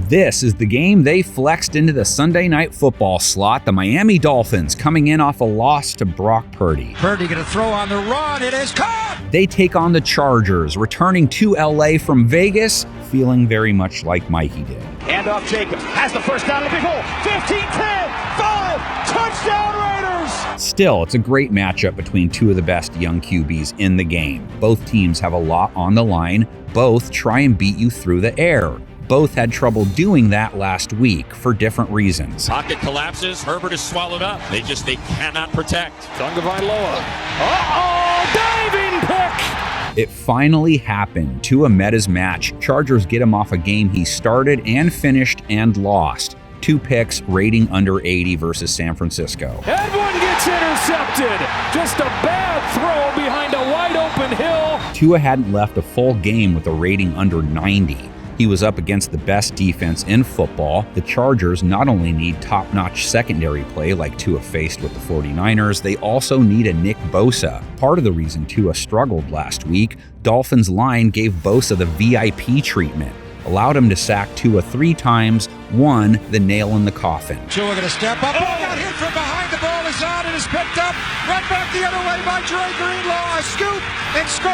This is the game they flexed into the Sunday Night Football slot. The Miami Dolphins coming in off a loss to Brock Purdy. Purdy going to throw on the run. It is caught! They take on the Chargers, returning to LA from Vegas, feeling very much like Mikey did. Handoff Jacobs has the first down in the big hole. 15, 10, 5, touchdown Raiders! Still, it's a great matchup between two of the best young QBs in the game. Both teams have a lot on the line. Both try and beat you through the air. Both had trouble doing that last week for different reasons. Pocket collapses. Herbert is swallowed up. They cannot protect. Tagovailoa. Diving pick! It finally happened. Tua met his match. Chargers get him off a game he started and finished and lost. 2 picks, rating under 80 versus San Francisco. That one gets intercepted. Just a bad throw behind a wide open hill. Tua hadn't left a full game with a rating under 90. He was up against the best defense in football. The Chargers not only need top-notch secondary play like Tua faced with the 49ers, they also need a Nick Bosa. Part of the reason Tua struggled last week, Dolphins' line gave Bosa the VIP treatment, allowed him to sack Tua 3 times, won the nail in the coffin. Tua going to step up. Got hit from behind. The ball is out. It is picked up. Right back the other way by Dre Greenlaw. A scoop and score.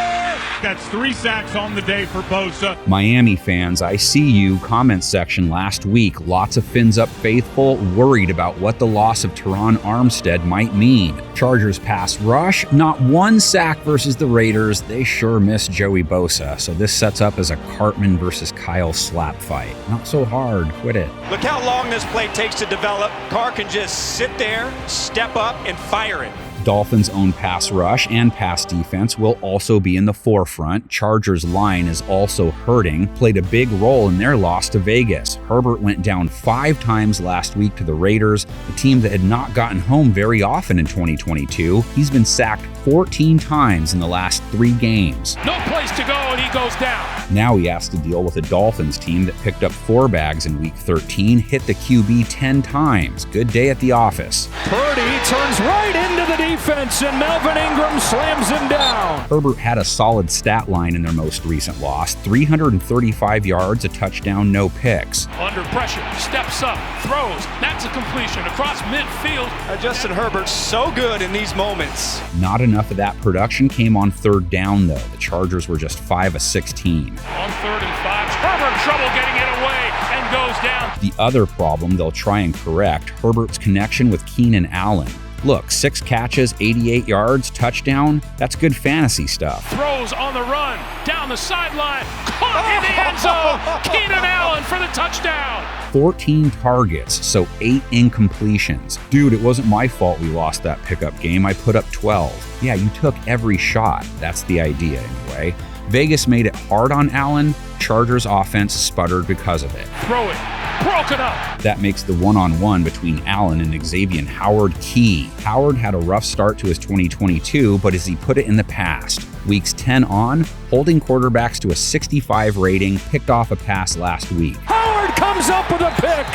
That's 3 sacks on the day for Bosa. Miami fans, I see you. Comment section last week. Lots of fins up faithful, worried about what the loss of Teron Armstead might mean. Chargers pass rush, not 1 sack versus the Raiders. They sure miss Joey Bosa. So this sets up as a Cartman versus Kyle slap fight. Not so hard. Quit it. Look how long this play takes to develop. Carr can just sit there, step up, and fire it. Dolphins' own pass rush and pass defense will also be in the forefront. Chargers' line is also hurting, played a big role in their loss to Vegas. Herbert went down 5 times last week to the Raiders, a team that had not gotten home very often in 2022. He's been sacked 14 times in the last 3 games. No place to go, and he goes down. Now he has to deal with a Dolphins team that picked up 4 bags in Week 13, hit the QB 10 times. Good day at the office. Purdy turns right into the defense, and Melvin Ingram slams him down. Herbert had a solid stat line in their most recent loss, 335 yards, a touchdown, no picks. Under pressure, steps up, throws. That's a completion across midfield. Justin Herbert's so good in these moments. Not enough of that production came on 3rd down, though. The Chargers were just 5 of 16. On 3rd and 5, Herbert trouble getting it away and goes down. The other problem they'll try and correct, Herbert's connection with Keenan Allen. Look, 6 catches, 88 yards, touchdown. That's good fantasy stuff. Throws on the run, down the sideline, caught in the end zone. Keenan Allen for the touchdown. 14 targets, so 8 incompletions. Dude, it wasn't my fault we lost that pickup game. I put up 12. Yeah, you took every shot. That's the idea anyway. Vegas made it hard on Allen. Chargers offense sputtered because of it. Throw it. Broken up. That makes the one-on-one between Allen and Xavier Howard key. Howard had a rough start to his 2022, but as he put it in the past, weeks 10 on, holding quarterbacks to a 65 rating, picked off a pass last week. Howard comes up with a pick.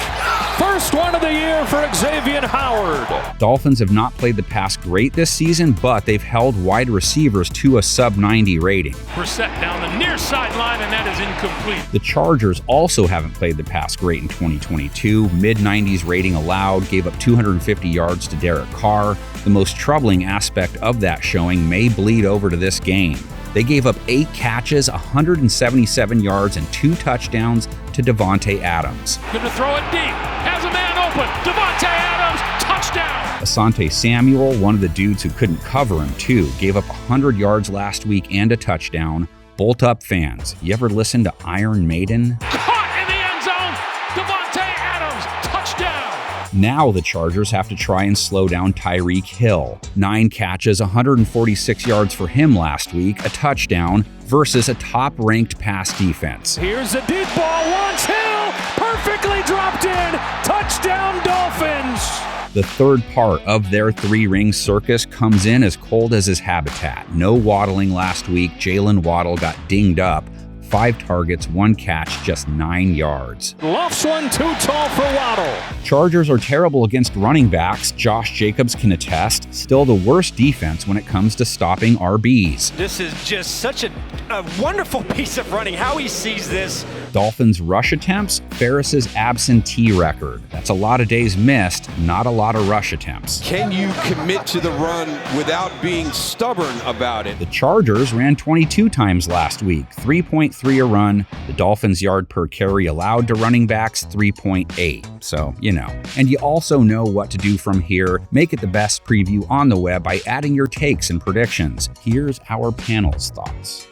First one of the year for Xavier Howard. Dolphins have not played the pass great this season, but they've held wide receivers to a sub-90 rating. Brissett down the near sideline, and that is incomplete. The Chargers also haven't played the pass great in 2022. Mid-90s rating allowed, gave up 250 yards to Derek Carr. The most troubling aspect of that showing may bleed over to this game. They gave up 8 catches, 177 yards, and 2 touchdowns to Davante Adams. Gonna throw it deep. Has a man open. Davante Adams, touchdown. Asante Samuel, one of the dudes who couldn't cover him too, gave up 100 yards last week and a touchdown. Bolt up fans, you ever listen to Iron Maiden? Caught in the end zone. Davante Adams, touchdown. Now the Chargers have to try and slow down Tyreek Hill. 9 catches, 146 yards for him last week, a touchdown, versus a top-ranked pass defense. Here's a deep ball, wants Hill, perfectly dropped in, touchdown Dolphins. The third part of their 3-ring circus comes in as cold as his habitat. No waddling last week. Jalen Waddle got dinged up. 5 targets, 1 catch, just 9 yards. Lofts one too tall for Waddle. Chargers are terrible against running backs. Josh Jacobs can attest. Still the worst defense when it comes to stopping RBs. This is just such a wonderful piece of running. How he sees this Dolphins rush attempts, Ferris's absentee record. That's a lot of days missed, not a lot of rush attempts. Can you commit to the run without being stubborn about it? The Chargers ran 22 times last week, 3.3 a run. The Dolphins' yard per carry allowed to running backs, 3.8. So, And you also know what to do from here. Make it the best preview on the web by adding your takes and predictions. Here's our panel's thoughts.